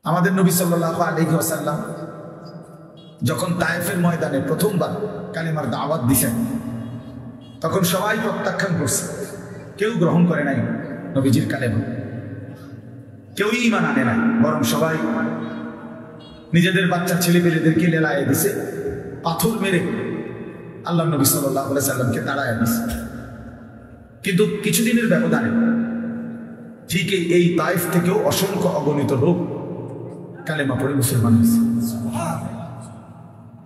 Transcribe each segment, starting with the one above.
আমাদের নবী সাল্লাল্লাহু আলাইহি ওয়াসাল্লাম যখন তায়েফের ময়দানে প্রথমবার কালেমার দাওয়াত দিয়েছেন, তখন সবাই প্রত্যাখ্যান করছে, কেউ গ্রহণ করে নাই নবীজির কালেমা, কেউই ঈমান আনে নাই, বরং সবাই নিজেদের বাচ্চা ছেলেপেলেদেরকে লেলায়ে দিছে, পাথর মেরে আল্লাহ নবী সাল্লাল্লাহু আলাইহি সাল্লামকে দাঁড়ায় দিছে। কিন্তু কিছুদিনের ব্যবধানে ঠিক এই তায়েফ থেকেও অসংখ্য অগণিত লোক কালেমা পড়ে মুসলমান হয়েছে।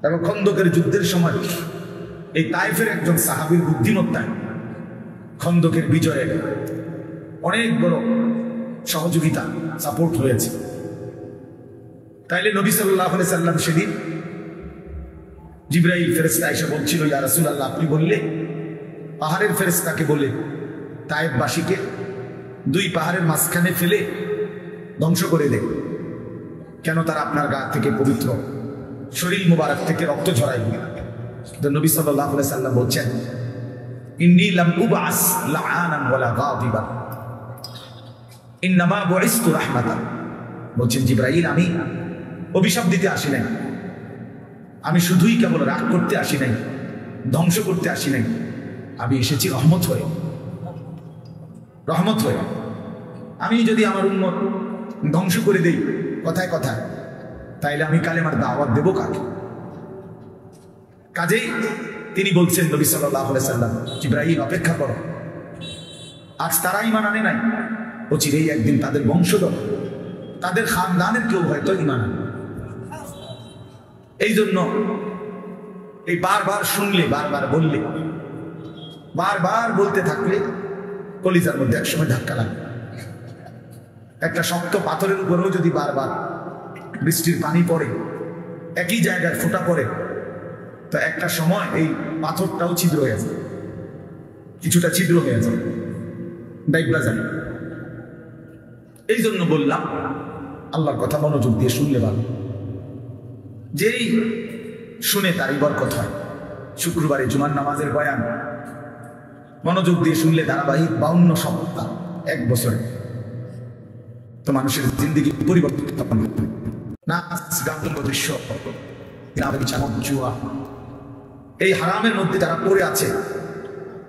এবং খন্দকের যুদ্ধের সময় এই তায়েফের একজন সাহাবীর বুদ্ধিমত্তায় খন্দকের বিজয়ে অনেক বড় সহযোগিতা, সাপোর্ট হয়েছে। তাইলে নবী সাল্লাল্লাহু আলাইহি সাল্লাম সেদিন জিবরাইল ফেরেশতা এসে বলছিল, ইয়া রাসূলুল্লাহ, আপনি বললে পাহাড়ের ফেরেশতাকে বলে তায়েফবাসীকে দুই পাহাড়ের মাঝখানে ফেলে ধ্বংস করে দেয়, কেন তারা আপনার গা থেকে পবিত্র, শরীর মুবারক থেকে রক্ত ঝরাইবে। কিন্তু নবী সাল্লাল্লাহু আলাইহি সাল্লাম বলছেন, ইন্নী লাম উবআস লাআনান ওয়ালা গাদিবান ইন্নামা বুইসতু রাহমাতান। বলছেন জিবরাইল, আমি অভিশাপ দিতে আসি নাই, আমি শুধুই কেবল রাগ করতে আসি নাই, ধ্বংস করতে আসি নাই, আমি এসেছি রহমত হয়ে। রহমত হয়ে আমি যদি আমার উম্মত ধ্বংস করে দেই কথায় কথায়, তাইলে আমি কালেমার দাওয়াত দেব কাকে? কাজেই তিনি বলছেন নবী সাল্লাল্লাহু আলাইহি সাল্লাম, জিবরাইল অপেক্ষা করো, আজ তারা ঈমান আনে নাই, অচিরেই একদিন তাদের বংশধর, তাদের খানদানের কেউ হয়তো ঈমান আনে। এই জন্য এই বারবার শুনলে, বারবার বললে, বারবার বলতে থাকলে কলিজার মধ্যে একসময় ধাক্কা লাগে। একটা শক্ত পাথরের উপরেও যদি বারবার বৃষ্টির পানি পড়ে, একই জায়গায় ফোঁটা পড়ে, তো একটা সময় এই পাথরটাও ছিদ্র হয়ে যায়, কিছুটা ছিদ্র হয়ে যায়, ডাইবলা যায়। এই জন্য বললাম, আল্লাহর কথা মনোযোগ দিয়ে শুনলে ভালো। যেই শুনে তারই বরকত হয়। শুক্রবারে জুমার নামাজের বয়ান মনোযোগ দিয়ে শুনলে ধারাবাহিক 52 সপ্তাহ, 1 বছরে তো মানুষের জিন্দেগি পরিবর্তন। নাচ, গান, দৃশ্য, জুয়া, এই হারামের মধ্যে যারা পড়ে আছে,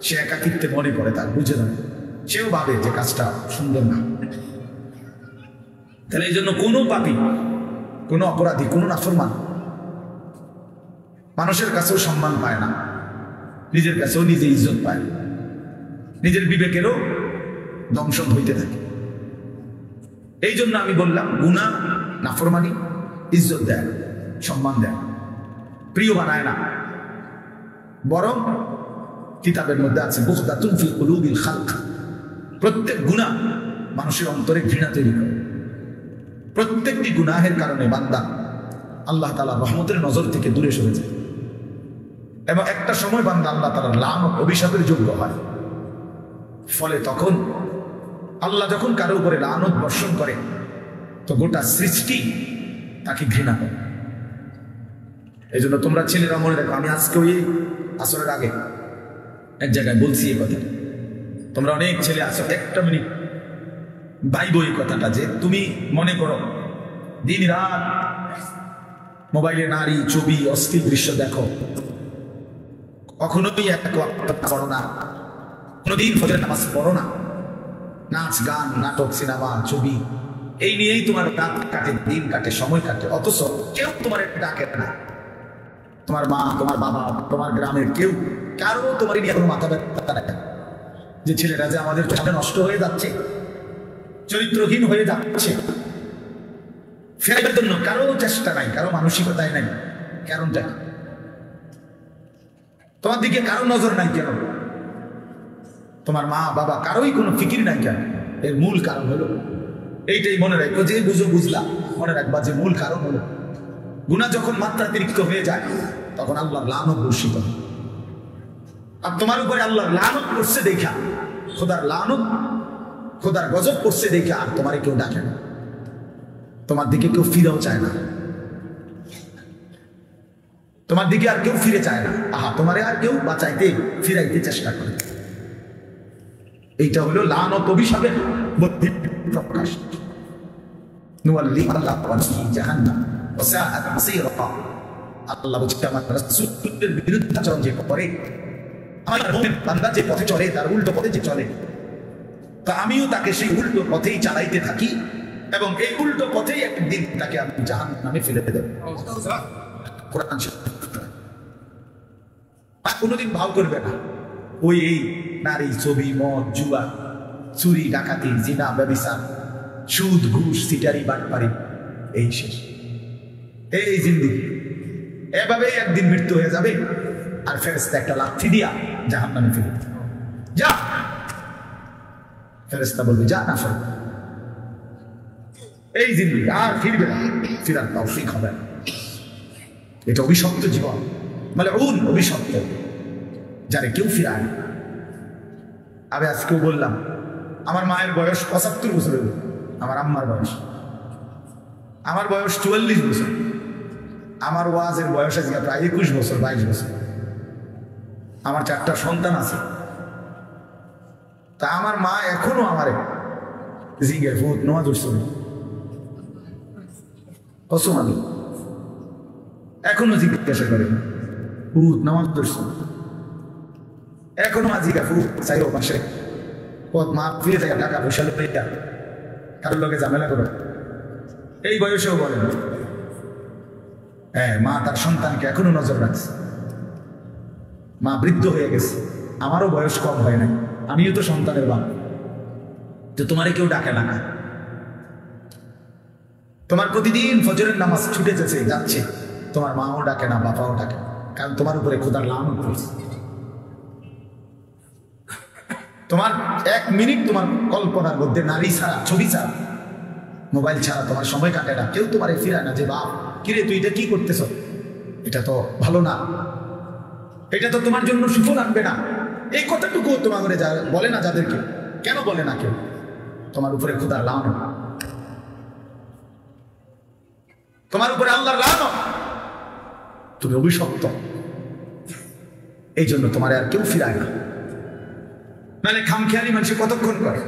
সে একাকিত্বে মনে পড়ে, তার বুঝে না, সেও ভাবে যে কাজটা সুন্দর না। তাহলে এই জন্য কোনো পাপী, কোনো অপরাধী, কোনো নাফরমান মানুষের কাছেও সম্মান পায় না, নিজের কাছেও নিজে ইজ্জত পায়, নিজের বিবেকেরও দংশন হইতে থাকে। এই জন্য আমি বললাম, গুনাহ, নাফরমানি ইজ্জত দেয়, সম্মান দেয়, প্রিয় বানায় না, বরং কিতাবের মধ্যে আছে বুগদাতুন ফি কুলুবিল খালক, প্রত্যেক গুনাহ মানুষের অন্তরে ঘৃণা তৈরি করে। প্রত্যেকটি গুনাহের কারণে বান্দা আল্লাহ তাআলার রহমতের নজর থেকে দূরে সরে যায়, এবং একটা সময় বান্দা আল্লাহ তাআলার লানত, অভিশাপের যোগ্য হয়। ফলে তখন আল্লাহ যখন কারো উপরে লানত বর্ষণ করে, তো গোটা সৃষ্টি তাকে ঘৃণা করে। এই জন্য তোমরা ছেলেরা মনে রাখো, আমি আজকে ওই আসরের আগে এক জায়গায় বলছি এই কথা, তোমরা অনেক ছেলে আছো, একটা মিনিট ভাইবো এই কথাটা, যে তুমি মনে করো দিন রাত মোবাইলে নারী, ছবি, অশ্লীল দৃশ্য দেখো, কখনোই এক ওয়াক্ত পড়ো না, কোনোদিন ফজরের নামাজ পড়ো না, নাচ, গান, নাটক, সিনেমা, ছবি, এই নিয়েই তোমার রাত কাটে, দিন কাটে, সময় কাটে, অথচ কেউ তোমার ডাকে না। তোমার মা, তোমার বাবা, তোমার গ্রামের কেউ, কারো তোমার নিয়ে কোনো মাথা ব্যথা নেই যে ছেলেটা যে আমাদের চোখে নষ্ট হয়ে যাচ্ছে, চরিত্রহীন হয়ে যাচ্ছে, ফেরার জন্য কারো চেষ্টা নাই, কারো মানসিকতাই নাই। কারণটা তোমার দিকে কারো নজর নাই কেন? তোমার মা বাবা কারোই কোনো ফিকির নাই কেন? এর মূল কারণ হলো এইটাই, মনে রাখো, যে বুঝো বুঝলা, মনে রাখবা যে মূল কারণ হলো গুনাহ যখন মাত্রাতিরিক্ত হয়ে যায়, তখন আল্লাহর লানত বর্ষিত হয়। আর তোমার উপরে আল্লাহর লানত করছে দেখা, খোদার লানত, খোদার গজব করছে দেখা, আর তোমারে কেউ ডাকে না, তোমার দিকে কেউ ফিরেও চায় না, তোমার দিকে আর কেউ ফিরে চায় না। আহা, তোমারে আর কেউ বাঁচাইতে, ফিরাইতে চেষ্টা করে। এইটা হলো লানত, অভিশাপের প্রকাশ। নুওয়াল্লি আল্লাহ ওয়াজহি জাহান্নাম ওয়া সাআত মাসীরা। আল্লাহ বলছে আমার রাসূলের বিরুদ্ধাচরণ যে করে, আমার মুমিন বান্দা যে পথে চলে তার উল্টো পথে যে চলে, তা আমিও তাকে সেই উল্টো পথেই চালাইতে থাকি এবং এই উল্টো পথেই একদিন তাকে আমি জাহান্নামে ফেলে দেব। কোরআন কোনোদিন ভাও করবে না ওই এই নারী, ছবি, মদ, জুয়া, চুরি, ডাকাতি, জিনা, ব্যভিচার, সুদ, ঘুষ, সিটারি, বাটপারি, এই শেষ, এই জিন্দেগি। এভাবেই একদিন মৃত্যু হয়ে যাবে আর ফেরেশতা একটা লাথি দিয়া জাহান্নামে ফেলে দেবে। যা, ফেরেশতা বলবে যা না ফের, এই জিন্দেগি আর ফিরবে না, ফিরার তৌফিক হবে না। এটা অভিশপ্ত জীবন, মানে অভিশপ্ত, যারে কেউ ফিরায় না। আমি আজকেও বললাম আমার মায়ের বয়স ৭৫ বছর, আমার আম্মার বয়স, আমার বয়স ৪৪ বছর, আমার ওয়াজের বয়স আজকে প্রায় ২১ বছর, ২২ বছর। আমার ৪টা সন্তান আছে, তা আমার মা এখনো আমারে জিজ্ঞেস ভূত নামাজ পড়ছ, কসম আমি এখনো জিজ্ঞাসা করে ভূত নামাজ পড়ছ, এখনো আজিকা ভূত চাইও পাশে পথ মা ফিরে যায়, টাকা পয়সা লইয়া কারোর লোকে ঝামেলা করো, এই বয়সেও বলেন। হ্যাঁ, মা তার সন্তানকে এখনো নজর রাখছে। মা বৃদ্ধ হয়ে গেছে, আমারও বয়স কম হয় নাই, আমিও তো সন্তানের বাপ। তো তোমারে কেউ ডাকে না, তোমার প্রতিদিন ফজরের নামাজ ছুটে যাচ্ছে, তোমার মাও ডাকে না, বাপাও ডাকে না, কারণ তোমার উপরে খোদার লানত পড়েছে। তোমার ১ মিনিট তোমার কল্পনার মধ্যে নারী ছাড়া, ছবি ছাড়া, মোবাইল ছাড়া তোমার সময় কাটে না। কেউ তোমার ফিরায় না যে বাপ কিরে তুই এটা কি করতেছ, এটা তো ভালো না, এটা তো তোমার জন্য সুফল আনবে না। এই কথাটুকু তোমার বলে না যাদেরকে, কেন বলে না কেউ? তোমার উপরে খোদার লানত, তোমার উপরে আল্লাহর লানত, তুমি অভিশপ্ত। এই জন্য তোমার আর কেউ ফিরায় না। মানে খামখেয়ালি মানুষ কতক্ষণ করে,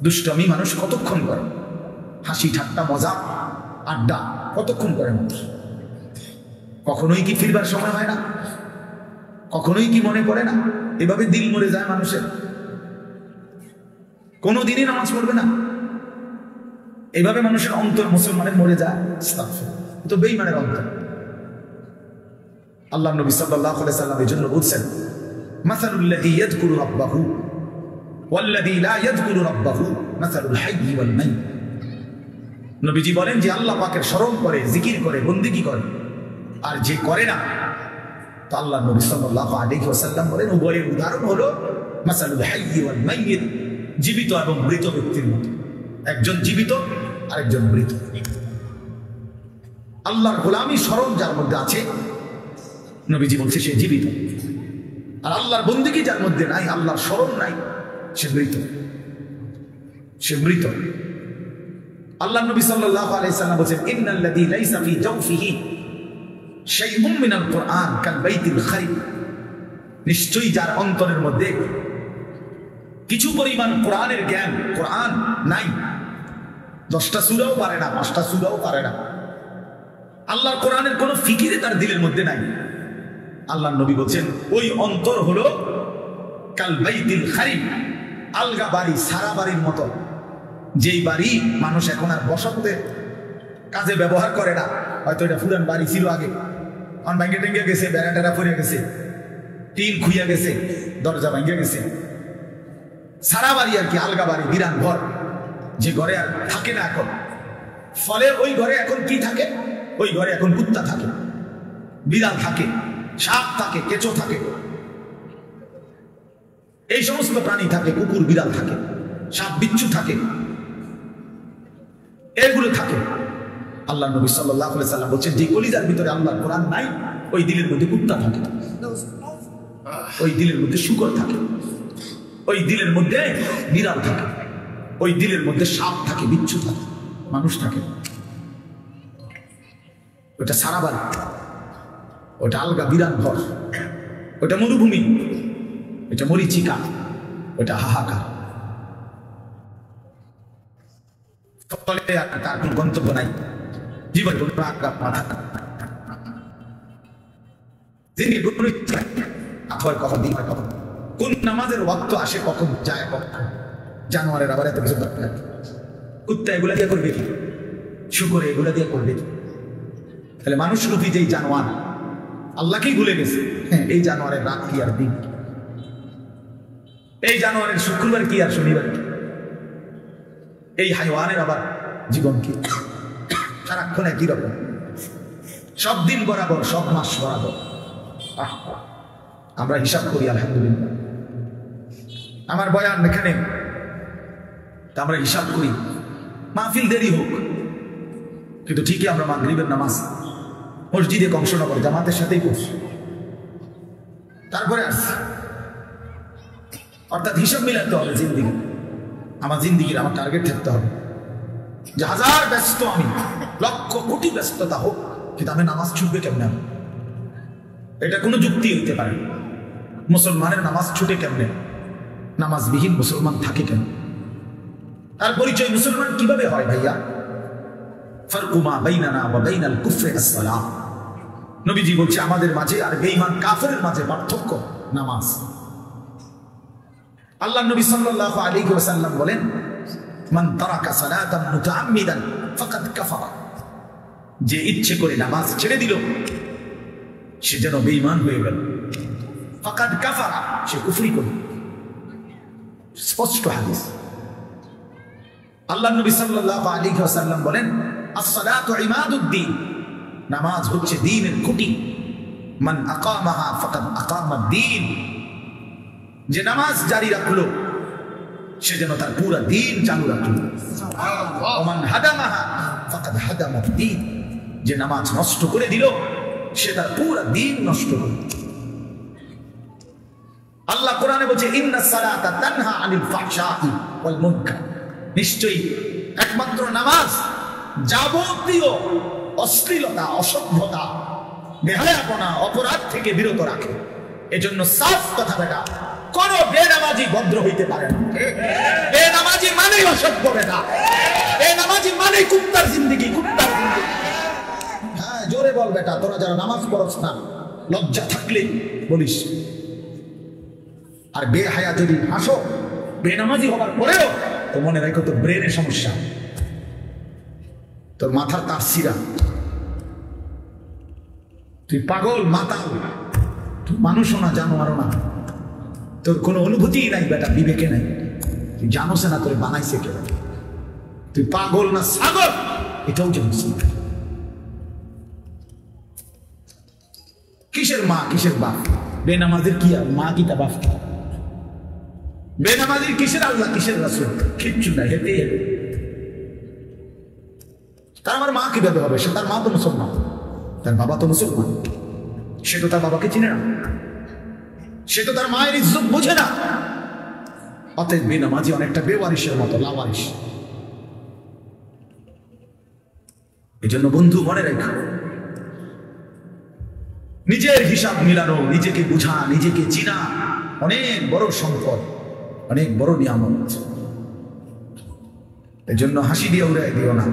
দুষ্টমি মানুষ কতক্ষণ করে, হাসি ঠাট্টা মজা আড্ডা কতক্ষণ করে মানুষ? কখনোই কি ফিরবার সময় হয় না? কখনোই কি মনে পড়ে না? এভাবে দিল মরে যায় মানুষের, কোনোদিনই নামাজ পড়বে না। এইভাবে মানুষের অন্তর মুসলমানের মরে যায়, তো বেঈমানের অন্তর। আল্লাহ নবী সাল্লাল্লাহু আলাইহি সাল্লাম এই জন্য বলছেন, মাসালুল্লাযী ইয়াযকুরু রাব্বাহু ওয়াল্লাযী লা ইয়াযকুরু রাব্বাহু মাসালুল হাইয়্যি ওয়াল মাইয়্যিত। নবীজি বলেন যে আল্লাহ পাকের স্মরণ করে, জিকির করে, বন্দেগী করে, আর যে করে না, তো আল্লাহ নবী সাল্লাল্লাহু আলাইহি ওয়াসাল্লাম বলেন উভয়ের উদাহরণ হলো মাসালুল হাইয়্যি ওয়াল মাইয়্যিত, জীবিত এবং মৃত ব্যক্তির মতো। একজন জীবিত, আরেকজন মৃত। আল্লাহর গোলামি স্মরণ যার মধ্যে আছে, নবীজি বলছে সে জীবিত। আর আল্লাহর বন্দেগী যার মধ্যে নাই, আল্লাহর স্মরণ নাই, সে মৃত, সে মৃত। আল্লাহ নবী সাল্লাল্লাহু আলাইহি সাল্লাম বলেন, ইন্নাল্লাযী লাইসা ফী জাওফিহি শাইউম মিনাল কুরআন কাল বাইতিল খারিব। নিশ্চয়ই যার অন্তরের মধ্যে কিছু পরিমাণ কোরআনের জ্ঞান, কোরআন নাই, 10টা সূরাও পারে না, 5টা সূরাও পারে না, আল্লাহর কোরআনের কোনো ফিকিরে তার দিলের মধ্যে নাই, আল্লাহ নবী বলছেন ওই অন্তর হলো কাল বাইতিল খারিব, আলগা বাড়ি, সারা বাড়ির মতো। যেই বাড়ি মানুষ এখন আর বসতে কাজে ব্যবহার করে না, হয়তো এটা পুরান বাড়ি ছিল আগে, অন ভাঙ্গে টেঙ্গে গেছে, বেড়া টেরা পড়ে গেছে, টিন খুইয়া গেছে, দরজা ভাঙ্গে গেছে, সারা বাড়ি আর কি, আলগা বাড়ি, বিরান ঘর, যে ঘরে আর থাকে না এখন। ফলে ওই ঘরে এখন কি থাকে? ওই ঘরে এখন কুত্তা থাকে, বিড়াল থাকে, সাপ থাকে, কেঁচো থাকে, এই সমস্ত প্রাণী থাকে, কুকুর বিড়াল থাকে, সাপ বিচ্ছু থাকে, এগুলো থাকে। আল্লাহ নবী সাল্লাল্লাহু আলাইহি সাল্লাম বলেন যে কলিজার ভিতরে আল্লাহর কোরআন নাই, ওই দিলের মধ্যে কুত্তা থাকে, ওই দিলের মধ্যে শূকর থাকে, ওই দিলের মধ্যে বিড়াল থাকে, ওই দিলের মধ্যে সাপ থাকে, বিচ্ছু থাকে, মানুষ থাকে। ওটা সারা বাড়ি, ওটা আলগা বিরান ঘর, ওটা মরুভূমি, ওটা মরিচিকা, ওটা হাহাকার। ফলে তার কোনো গন্তব্য নাই, জীবন কোনো আঘাত মাথা তিনি কখন দিন কখন কোন নামাজের ওয়াক্ত আসে কখন যায় কখন। জানোয়ারের আবার এত কিছু দরকার, কুত্তা এগুলা দিয়ে করবে কি, শুকরে এগুলা দিয়ে করবে কি? তাহলে মানুষ রূপী যেই জানোয়ার আল্লাহকেই ভুলে গেছে। হ্যাঁ, এই জানোয়ারের রাত কি আর দিন, এই জানোয়ারের শুক্রবার কি আর শনিবার কি, এই হাইওয়ানের আবার জীবন কি, সারাক্ষণ একই রকম, সব দিন বরাবর, সব মাস বরাবর। আমরা হিসাব করি আলহামদুলিল্লাহ, আমার বয়ান এখানে আমরা হিসাব করি, মাহফিল দেরি হোক কিন্তু ঠিকই আমরা মাগরিবের নামাজ মসজিদে কংসনগর জামাতের সাথেই পড়ছি, তারপরে আসছি। অর্থাৎ হিসাব মিলাতে হবে জিন্দিগি, আমার জিন্দিগির আমার টার্গেট থাকতে হবে যে হাজার ব্যস্ত আমি, লক্ষ কোটি ব্যস্ততা হোক, কিন্তু আমি নামাজ ছুটবে কেমনে? এটা কোনো যুক্তি হইতে পারে। মুসলমানের নামাজ ছুটে কেমনে? নামাজবিহীন মুসলমান থাকে কেন? তার পরিচয় মুসলমান কিভাবে হয় ভাইয়া? ফারকুমা বাইনানা ওয়া বাইনাল কুফরি as-সালাহ। নবীজি বলছে আমাদের মাঝে আর বেঈমান কাফেরের মাঝে পার্থক্য নামাজ। আল্লাহ নবী সাল্লাল্লাহু আলাইহি ওয়াসাল্লাম বলেন, মান তারাকা সালাতান মুতাআম্মিদান ফাকাদ কাফারা। যে ইচ্ছে করে নামাজ ছেড়ে দিল সে যেন বেঈমান হয়ে গেল। ফাকাদ কাফারা, সে কুফরি করল। স্পষ্ট হাদিস। আল্লাহ নবী সাল্লাল্লাহু আলাইহি ওয়াসাল্লাম বলেন, আস-সালাতু ইমাদুদ্দিন। নামাজ হচ্ছে দ্বীনের খুঁটি। মান আকামাহা ফাকাদ আকামাদ-দ্বীন। যে নামাজ জারি রাখলো সে যেন তার পুরো দ্বীন চালু রাখলো। ওয়া মান হাদামাহা ফাকাদ হাদামাদ-দ্বীন। যে নামাজ নষ্ট করে দিল সে তার পুরো দ্বীন নষ্ট করল। আল্লাহ কোরআনে বলছে, ইন্নাস সালাতা তানহা আনিল ফাহশাই ওয়াল মুনকার। নিশ্চয়ই একমাত্র নামাজ যাবতীয় অশ্লীলতা, অসভ্যতা, বেহায়াপনা, অপরাধ থেকে বিরত রাখে। এজন্য সাফ কথা বেটা, কোন বেনামাজি ভদ্র হইতে পারে না। বেনামাজি মানেই অসভ্য বেটা, বেনামাজি মানেই কুত্তার জিন্দেগি, কুত্তার জিন্দেগি। হ্যাঁ, জোরে বল বেটা, তোরা যারা নামাজ পড়ছ না, লজ্জা থাকলে বলিস। আর বেহায়া যদি হাসো বেনামাজি হবার পরেও, তো মনে রাখো তোর ব্রেনের সমস্যা, তোর মাথার তার সিরা, তুই পাগল মাতাল, তুই মানুষও না জানোয়ারও না, তোর কোনো অনুভূতিই নাই বেটা, বিবেকে নাই। তুই জানোস না তোর বানাইছে কে? তুই পাগল না ছাগল এটাও জানিস না। কিসের মা কিসের বাপ? বেনামাজের কি আর মা কি তা বাপ? বেনামাজির কিসের আল্লাহ কিসের রাসূল? কিচ্ছু নাই, হেঁটে হেঁটে। তার আমার মা কিভাবে হবে? সে তার মা তো মুসলমান, তার বাবা তো মুসলমান, সে তো তার বাবাকে চিনে না, সে তো তার মায়ের ইজ্জত বোঝে না। অতএব বেনামাজি অনেকটা বেওয়ারিশের মতো, লাওয়ারিশ। এই জন্য বন্ধু মনে রেখো, নিজের হিসাব মিলানো, নিজেকে বুঝা, নিজেকে চিনা অনেক বড় সম্পদ, অনেক বড় নিয়ামত। এই জন্য হাসি দিয়ে উড়াই দিও না।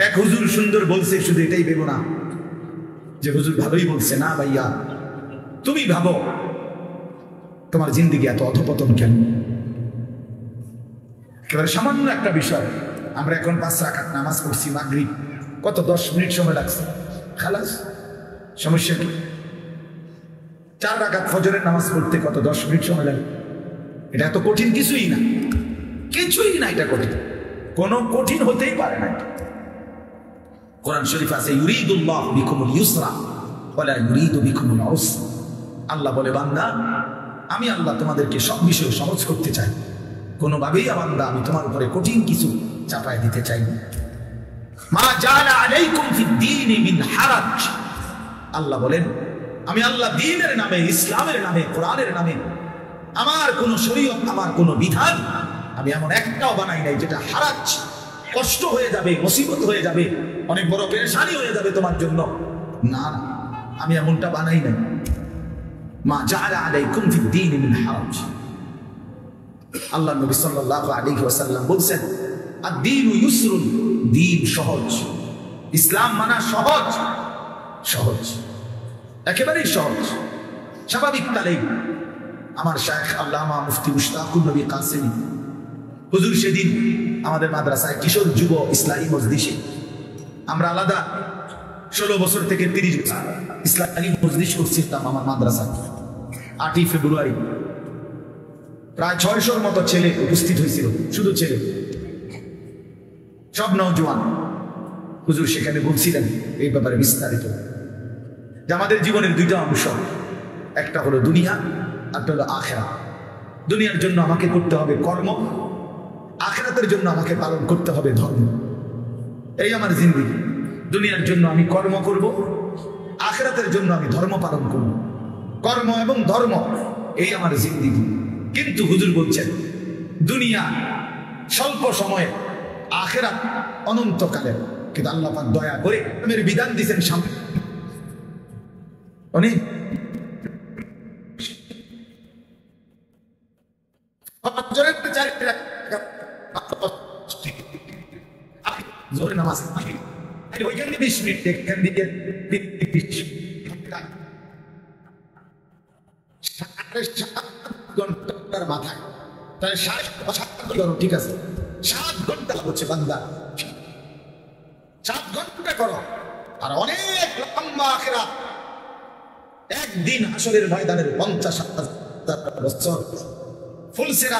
এক হুজুর সুন্দর বলছে, শুধু এটাই ভেবো না যে হুজুর ভালোই বলছে। না ভাইয়া, তুমি ভাবো তোমার জিন্দেগি এত অধপতন কেন? একেবারে সামান্য একটা বিষয়। আমরা এখন 5 রাকাত নামাজ পড়ছি মাগরিব, কত 10 মিনিট সময় লাগছে, খালাস। সমস্যা কি? 4 রাকাত ফজরের নামাজ পড়তে কত 10 মিনিট সময় লাগে। এটা এত কঠিন কিছুই না, কিছুই না। এটা কঠিন, কোনো কঠিন হতেই পারে না। কোরআন শরীফ আছে, ইউরিদুল্লাহু বিকুমুল ইউসরা ওয়ালা ইউরিদু বিকুমুল উসরা। আল্লাহ বলে, বান্দা আমি আল্লাহ তোমাদেরকে সব বিষয় সহজ করতে চাই, কোনোভাবেই বান্দা আমি তোমার উপরে কঠিন কিছু চাপায় দিতে চাই না। মা জাআলা আলাইকুম ফিদ-দীনি মিন হারাজ। আল্লাহ বলেন, আমি আল্লাহ দ্বীনের নামে, ইসলামের নামে, কোরআনের নামে আমার কোন শরীয়ত, আমার কোন বিধান আমি এমন একটাও বানাই নাই যেটা হারাজ, কষ্ট হয়ে যাবে, মুসিবত হয়ে যাবে, অনেক বড় পেরেশানি হয়ে যাবে তোমার জন্য। না, আমি এমনটা বানাই নাই। মা জাআলা আলাইকুম ফিদ-দীনি মিন হারাজ। আল্লাহ নবী সাল্লাল্লাহু আলাইহি ওয়াসাল্লাম বলছেন, আর দ্বীন ইউসরুন, দ্বীন সহজ, ইসলাম মানা সহজ, সহজ, একেবারেই সহজ। স্বাভাবিক কালেই আমার শায়েখ আল্লামা মুফতি মুশতাকুর নবী কাসেমি হুজুর সেদিন আমাদের মাদ্রাসায় কিশোর যুব ইসলামী মজলিসে, আমরা আলাদা 16 বছর থেকে 30 বছর ইসলামী মজলিস করছিলাম আমার মাদ্রাসায়। 8ই ফেব্রুয়ারি প্রায় 600-র মতো ছেলে উপস্থিত হয়েছিল, শুধু ছেলে, সব নওজোয়ান। হুজুর সেখানে বলছিলেন এই ব্যাপারে বিস্তারিত যে আমাদের জীবনের দুইটা অংশ, একটা হলো দুনিয়া, একটা হলো আখিরাত। দুনিয়ার জন্য আমাকে করতে হবে কর্ম, আখিরাতের জন্য আমাকে পালন করতে হবে ধর্ম। এই আমার জিন্দেগি। দুনিয়ার জন্য আমি কর্ম করব, আখিরাতের জন্য আমি ধর্ম পালন করব। কর্ম এবং ধর্ম, এই আমার জিন্দেগি। কিন্তু হুজুর বলছেন দুনিয়া স্বল্প সময়ে, আখিরাত অনন্তকালের। কিন্তু আল্লাহ পাক দয়া করে আমের বিধান দিয়েছেন সামনে অনেক জোরে নামাজ, ওইখানে 20 মিনিট, এখান থেকে 7.5 ঘন্টার মাথায়, তাহলে 7.5 করো, ঠিক আছে, 7 ঘন্টা হচ্ছে বান্দা, 7 ঘন্টা করো। আর অনেক লম্বা আখিরাত, একদিন হাসরের ময়দানের 50,000 বছর, ফুলসেরা